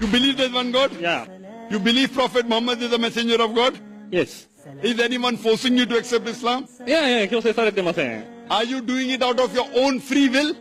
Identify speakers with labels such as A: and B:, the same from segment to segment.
A: You believe there's one God?
B: Yeah.
A: You believe Prophet Muhammad is a messenger of God?
B: Yes.
A: Is anyone forcing you to accept Islam?
B: いやいや、強制されてません。
A: Are you doing it out of your own free will?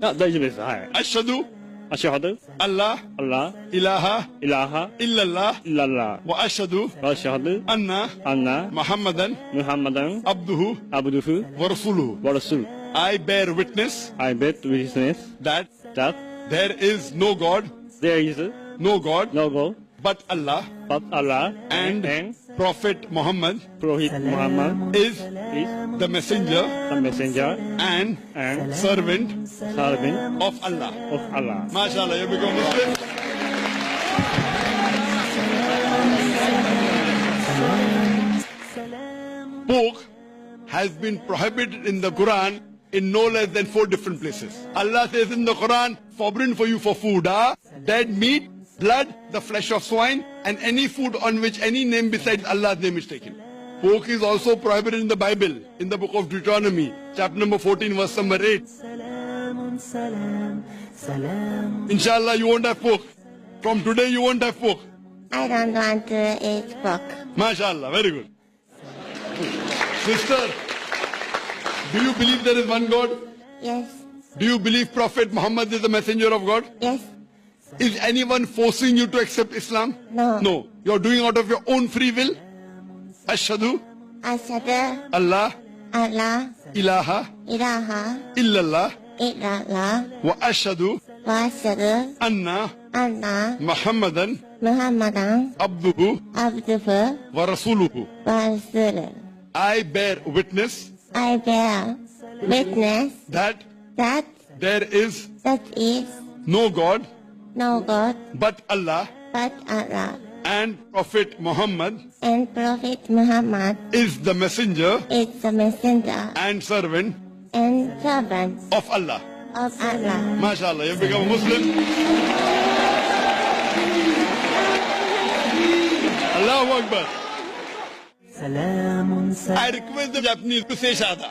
B: あ、大丈夫です。はい。
A: Ashhadu
B: アシュハド、
A: Allah
B: アラ、
A: ilaha
B: イラハ、
A: illallah
B: イララ、
A: wa ashhadu
B: アシュハド、
A: anna
B: アンナ、
A: Muhammadan
B: ムハンマダン、
A: abduhu
B: アブドゥフ、
A: wa rasuluhu.
B: ワラスル。
A: I bear witness
B: I bet witness
A: that
B: that
A: there is no God,
B: there is
A: no God
B: no God
A: but Allah,
B: but Allah
A: and Prophet Muhammad
B: Prophet Muhammad
A: is
B: is
A: the messenger
B: the messenger
A: and
B: and
A: servant
B: servant
A: of Allah.
B: of Allah.
A: MashaAllah, you become Muslim. Pork has been prohibited in the Quran in no less than 4 different places. Allah says in the Quran, forbidden for you for food, dead meat, blood, the flesh of swine, and any food on which any name besides Allah's name is taken. Pork is also prohibited in the Bible, in the book of Deuteronomy, chapter number 14, verse number 8. Inshallah, you won't have pork. From today, you won't have pork.
C: I don't want to eat pork.
A: MashaAllah, very good. Sister, do you believe there is one God?
C: Yes,
A: Do you believe Prophet Muhammad is the messenger of God?
C: yes,
A: Is anyone forcing you to accept Islam?
C: no.
A: No. You're doing out of your own free will? Ashhadu
C: Ashhadu
A: Allah
C: Allah
A: ilaha
C: ilaha
A: illallah
C: illallah
A: wa ashhadu
C: wa ashhadu
A: anna
C: anna
A: Muhammadan
C: Muhammadan
A: abduhu
C: abduhu
A: wa rasuluhu.
C: wa rasuluh.
A: I bear witness
C: I bear witness
A: that
C: that
A: there is
C: that is
A: no God
C: no God
A: but Allah,
C: but Allah,
A: and Prophet Muhammad
C: and Prophet Muhammad
A: is the messenger
C: is the messenger
A: and servant
C: and servant
A: of Allah.
C: of Allah.
A: MashaAllah, you become a Muslim. Allahu Akbar. I request the Japanese to say Shahada.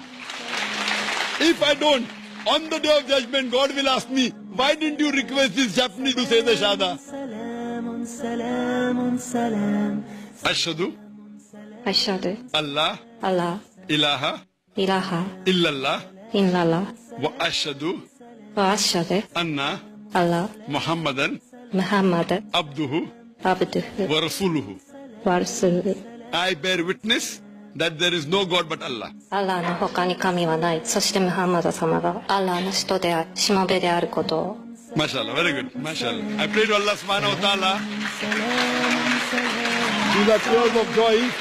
A: If I don't, on the day of judgment, God will ask me, why didn't you request this Japanese to say the Shahada? Ashhadu
D: Ashhadu
A: Allah
D: Allah
A: ilaha
D: ilaha
A: illallah
D: illallah
A: wa ashhadu
D: wa ashhadu
A: anna
D: Allah
A: Muhammadan
D: Muhammad
A: abduhu
D: abduhu
A: wa rasuluhu.
D: wa rasuluh.
A: I bear witness that there is no God but Allah.
D: アラーの他に神はない。そしてムハンマド様がアラーの使徒である、しもべであることを。
A: MashaAllah, very good. MashaAllah. I pray to Allah subhanahu wa ta'ala. These are tears of joy.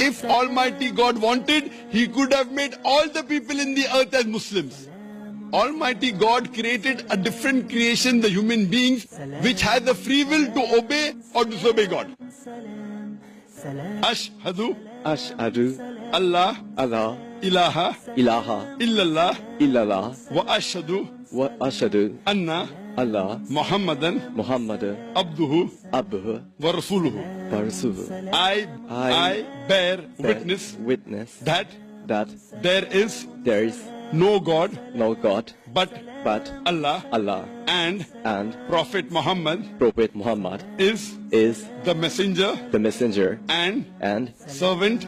A: If Almighty God wanted, He could have made all the people in the earth as Muslims. Almighty God created a different creation, the human beings, which has the free will to obey or disobey God. Ashhadu
E: Ashhadu
A: Allah
E: Allah
A: ilaha
E: ilaha
A: illallah
E: illallah
A: wa ashhadu
E: wa ashhadu
A: anna
E: Allah
A: Muhammadan
E: Muhammad
A: abduhu
E: abduhu
A: wa rasuluhu.
E: wa rasuluh.
A: I bear witness
E: witness
A: that
E: that
A: there is
E: there is
A: no God
E: no God
A: but
E: but
A: Allah,
E: Allah,
A: and
E: and
A: Prophet Muhammad
E: Prophet Muhammad
A: is
E: is
A: the messenger
E: the messenger
A: and
E: and
A: servant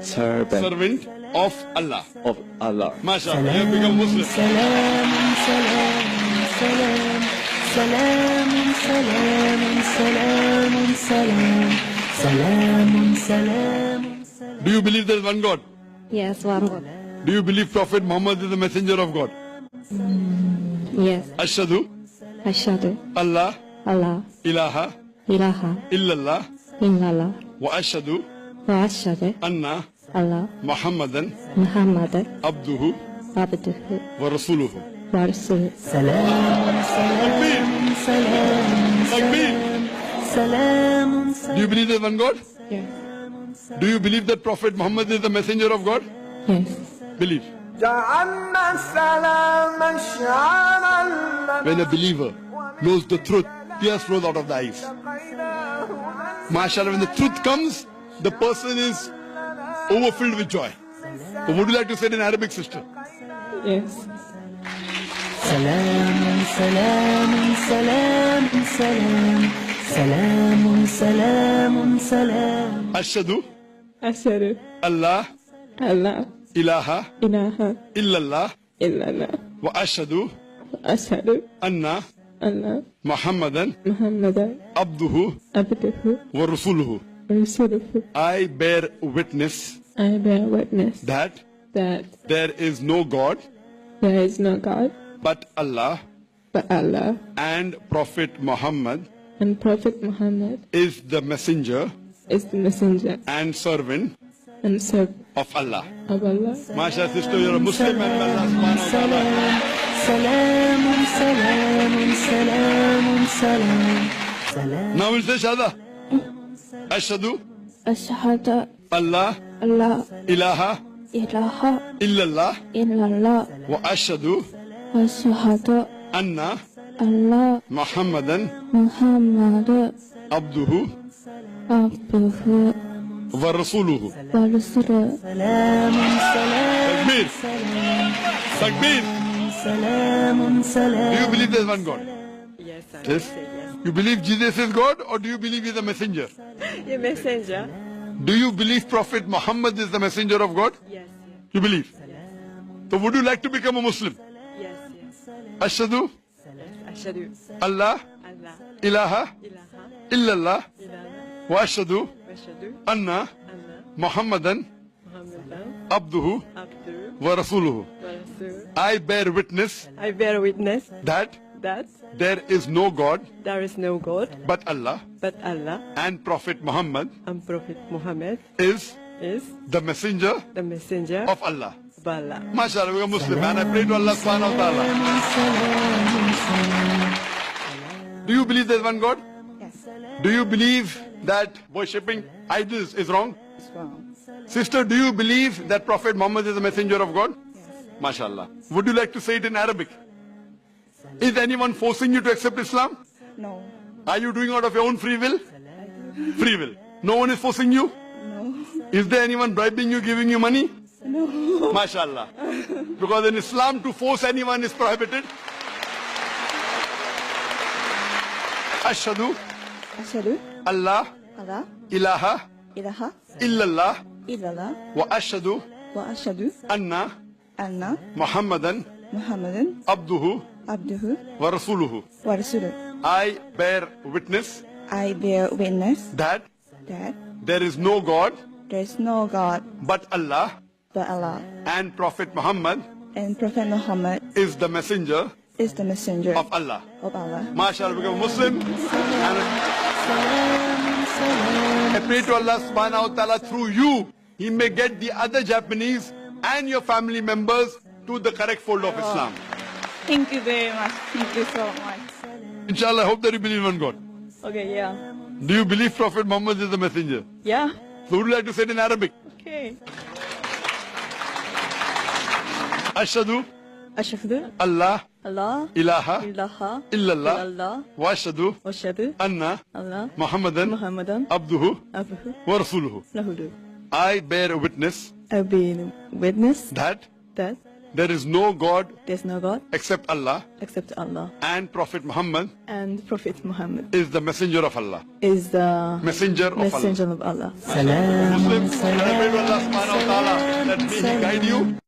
E: servant
A: of Allah.
E: of Allah.
A: MashaAllah, you have become Muslim. Do you believe there is one God?
D: Yes, one God.
A: Do you believe Prophet Muhammad is the messenger of God?
D: Yes,
A: Ashhadu
D: Ashhadu
A: Allah
D: Allah
A: ilaha
D: ilaha
A: illallah
D: illallah
A: wa ashhadu
D: wa ashhadu
A: anna
D: Allah
A: Muhammadan
D: Muhammad
A: abduhu
D: abduhu
A: wa rasuluhu.
D: wa rasuluh.
A: Takbir. Takbir. Do you believe there is one God?
D: Yes,
A: Do you believe that Prophet Muhammad is the messenger of God?
D: yes.
A: Believe. When a believer knows the truth, tears flow out of the eyes. MashaAllah, when the truth comes, the person is overfilled with joy. So would you like to say it in Arabic, sister?
F: Yes. سلام سلام سلام سلام سلام سلام سلام
A: Ashhadu
F: أشهد
A: Allah
F: أن لا
A: ilaha
F: إله
A: illallah
F: إلا الله
A: wa ashhadu
F: أشهد
A: anna
F: أن
A: Muhammadan
F: محمدا
A: abduhu
F: عبده
A: wa rasuluhu.
F: ورسوله.
A: I bear witness
F: I bear witness
A: that
F: that
A: there is no God
F: there is no God
A: but Allah,
F: but Allah,
A: and Prophet Muhammad
F: and Prophet Muhammad
A: is the messenger
F: is the messenger
A: and servant
F: and servant
A: of Allah.
F: of Allah.
A: MashaAllah, sister, you're a Muslim and Allah subhanahu wa ta'ala.
F: سلام سلام سلام سلام سلام
A: Now we'll say Shahada. Ashhadu
F: أشهد
A: Allah
F: أن لا
A: ilaha
F: إله
A: illallah
F: إلا الله
A: wa ashhadu
F: وأشهد
A: anna
F: أن لا
A: Muhammadan
F: محمد
A: abduhu
F: عبده
A: wa rasuluhu.
F: ورسوله. سلام
A: Takbir. Takbir.
F: سلام سلام.
A: Do you believe there's one God?
G: Yes, I
A: Yes.
G: say yes.
A: You believe Jesus is God or do you believe he's a messenger?
G: Your messenger?
A: Do you believe Prophet Muhammad is the messenger of God?
G: Yes,
A: You believe? So would you like to become a Muslim?
G: yes, yes.
A: Ashhadu
G: Ashhadu
A: Allah
G: Allah
A: ilaha
G: ilaha
A: illallah
G: illallah
A: wa ashhadu
G: wa ashhadu
A: anna
G: anna
A: Muhammadan
G: Muhammadan
A: abduhu
G: abduhu
A: wa rasuluhu.
G: wa rasuluh.
A: I bear witness
G: I bear witness
A: that
G: that
A: there is no God
G: there is no God
A: but Allah,
G: but Allah,
A: and Prophet Muhammad
G: and Prophet Muhammad
A: is
G: is
A: the messenger
G: the messenger
A: of Allah.
G: of Allah.
A: MashaAllah, we are Muslim and I pray to Allah subhanahu wa ta'ala. Do you believe there's one God?
H: Yes,
A: Do you believe that worshipping idols is wrong?
H: it's wrong.
A: Sister, do you believe that Prophet Muhammad is a messenger of God? MashaAllah. Would you like to say it in Arabic? Is anyone forcing you to accept Islam?
H: No,
A: Are you doing out of your own free will? Free will. No one is forcing you?
H: no,
A: Is there anyone bribing you, giving you money?
H: no.
A: MashaAllah. Because in Islam to force anyone is prohibited. Ashhadu
H: أشهد
A: Allah
H: أن
A: ilaha
H: لا إله
A: illallah
H: إلا الله
A: wa ashhadu
H: وأشهد
A: anna
H: أن
A: Muhammadan
H: محمدا
A: abduhu
H: عبده
A: wa rasuluhu.
H: ورسوله.
A: I bear witness
H: I bear witness
A: that
H: that
A: there is no God
H: there is no God
A: but Allah,
H: but Allah,
A: and Prophet Muhammad
H: and Prophet Muhammad
A: is the messenger
H: is the messenger
A: of Allah.
H: of Allah.
A: MashaAllah, become a Muslim. And I pray to Allah subhanahu wa ta'ala through you, He may get the other Japanese and your family members to the correct fold of Islam.
H: Thank you very much. Thank you so much.
A: Inshallah, I hope that you believe in God.
H: Okay, yeah.
A: Do you believe Prophet Muhammad is the messenger?
H: Yeah.
A: So would you like to say it in Arabic?
H: Okay.
A: Ashhadu
H: أشهد
A: Allah
H: الله
A: ilaha
H: إله
A: illallah
H: الله
A: wa ashhadu
H: وأشهد
A: anna
H: أن
A: Muhammadan
H: محمدا
A: abduhu
H: عبده
A: wa rasuluhu.
H: ورسوله.
A: I bear witness
H: I've been witness
A: that
H: that
A: there is no God
H: there's no God
A: except Allah,
H: except Allah,
A: and Prophet Muhammad
H: and Prophet Muhammad
A: is the messenger of Allah.
H: is the
A: Messenger of Allah.
H: messenger of Allah.
A: Muslims, and I pray to Allah subhanahu wa ta'ala that may He guide you